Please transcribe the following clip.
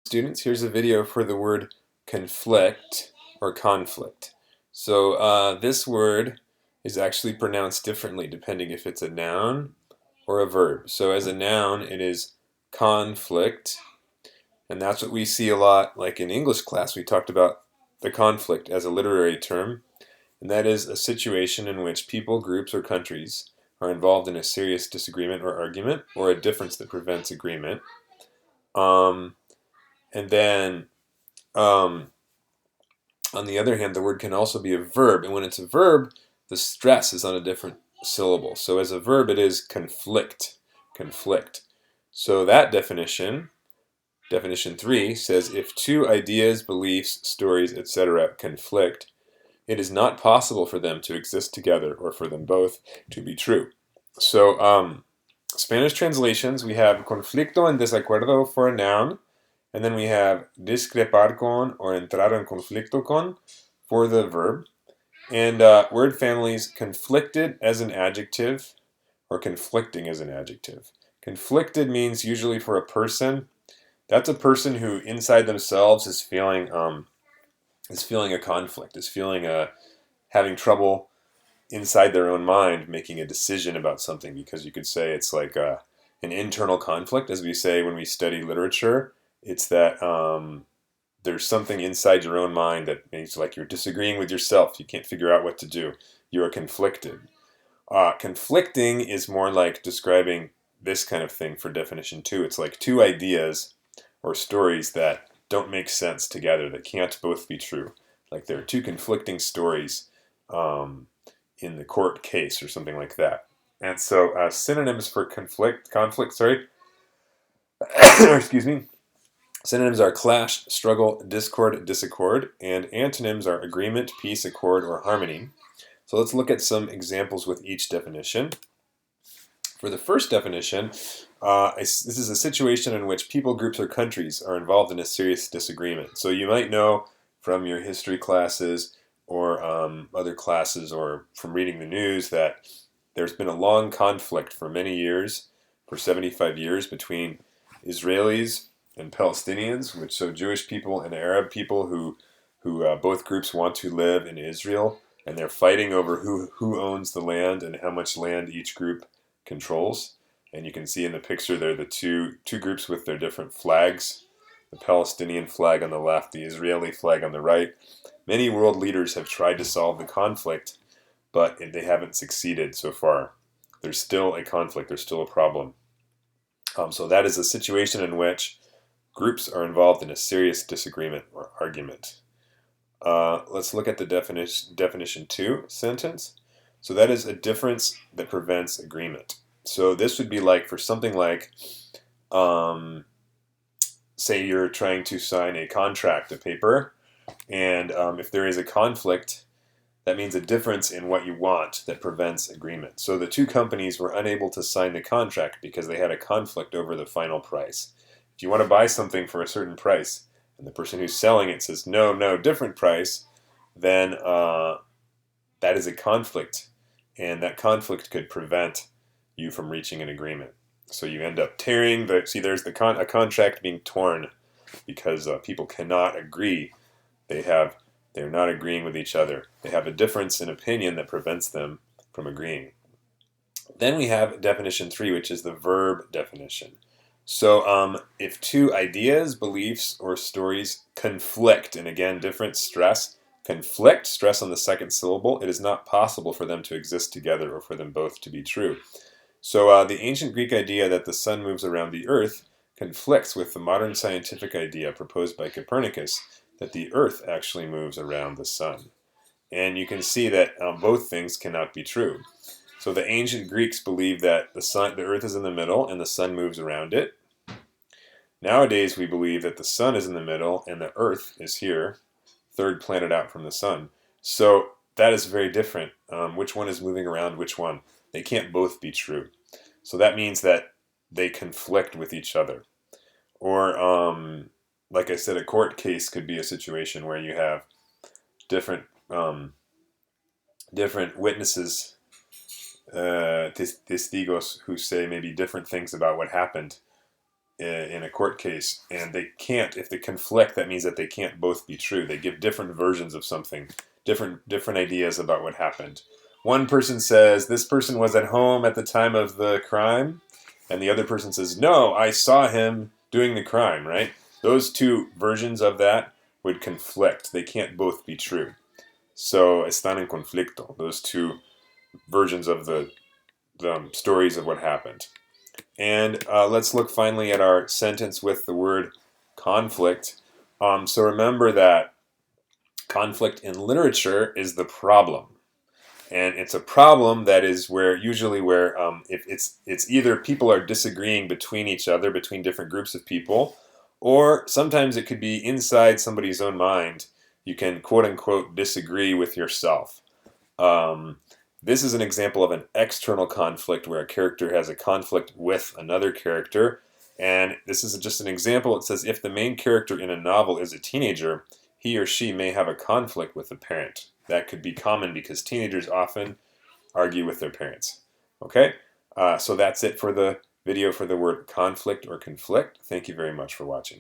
Students, here's a video for the word conflict or conflict. So this word is actually pronounced differently depending if it's a noun or a verb. So as a noun, it is conflict, and that's what we see a lot. Like in English class, we talked about the conflict as a literary term, and that is a situation in which people, groups, or countries are involved in a serious disagreement or argument, or a difference that prevents agreement. And then um, on the other hand, the word can also be a verb, and when it's a verb, the stress is on a different syllable. So as a verb, it is conflict, conflict. So that definition 3, says if two ideas, beliefs, stories, etc. conflict, it is not possible for them to exist together or for them both to be true. So Spanish translations, we have conflicto en desacuerdo for a noun, and then we have discrepar con or entrar en conflicto con for the verb. And word families conflicted as an adjective or conflicting as an adjective. Conflicted means usually for a person. That's a person who inside themselves is feeling a conflict, is feeling having trouble inside their own mind making a decision about something, because you could say it's like an internal conflict, as we say when we study literature. It's that there's something inside your own mind that makes like you're disagreeing with yourself. You can't figure out what to do. You are conflicted. Conflicting is more like describing this kind of thing for definition 2. It's like two ideas or stories that don't make sense together, that can't both be true. Like there are two conflicting stories in the court case or something like that. And so synonyms for conflict, excuse me. Synonyms are clash, struggle, discord, disaccord, and antonyms are agreement, peace, accord, or harmony. So let's look at some examples with each definition. For the first definition, this is a situation in which people, groups, or countries are involved in a serious disagreement. So you might know from your history classes or other classes or from reading the news that there's been a long conflict for many years, for 75 years, between Israelis and Palestinians, so Jewish people and Arab people who both groups want to live in Israel, and they're fighting over who owns the land and how much land each group controls. And you can see in the picture there the two groups with their different flags, the Palestinian flag on the left, the Israeli flag on the right. Many world leaders have tried to solve the conflict, but they haven't succeeded so far. There's still a conflict, there's still a problem. So that is a situation in which groups are involved in a serious disagreement or argument. Let's look at the definition 2 sentence. So that is a difference that prevents agreement. So this would be like for something like, say you're trying to sign a contract, a paper, and if there is a conflict, that means a difference in what you want that prevents agreement. So the two companies were unable to sign the contract because they had a conflict over the final price. If you want to buy something for a certain price, and the person who's selling it says, no, different price, then that is a conflict, and that conflict could prevent you from reaching an agreement. So you end up tearing there's a contract being torn because people cannot agree. They're not agreeing with each other. They have a difference in opinion that prevents them from agreeing. Then we have definition 3, which is the verb definition. So if two ideas, beliefs, or stories conflict, and again, different stress, conflict, stress on the second syllable, it is not possible for them to exist together or for them both to be true. So the ancient Greek idea that the sun moves around the earth conflicts with the modern scientific idea proposed by Copernicus that the earth actually moves around the sun. And you can see that both things cannot be true. So the ancient Greeks believed that the earth is in the middle and the sun moves around it. Nowadays we believe that the sun is in the middle and the earth is here, third planet out from the sun. So that is very different. Which one is moving around which one? They can't both be true. So that means that they conflict with each other. Or, like I said, a court case could be a situation where you have different witnesses, testigos, who say maybe different things about what happened in a court case, and they can't. If they conflict, that means that they can't both be true. They give different versions of something, different ideas about what happened. One person says this person was at home at the time of the crime, and the other person says no, I saw him doing the crime. Right? Those two versions of that would conflict. They can't both be true. So están en conflicto. Those two versions of the stories of what happened. And let's look finally at our sentence with the word conflict. So remember that conflict in literature is the problem. And it's a problem that is usually where if it's either people are disagreeing between each other, between different groups of people, or sometimes it could be inside somebody's own mind. You can quote unquote disagree with yourself. This is an example of an external conflict where a character has a conflict with another character. And this is just an example. It says if the main character in a novel is a teenager, he or she may have a conflict with a parent. That could be common because teenagers often argue with their parents. Okay, so that's it for the video for the word conflict or conflict. Thank you very much for watching.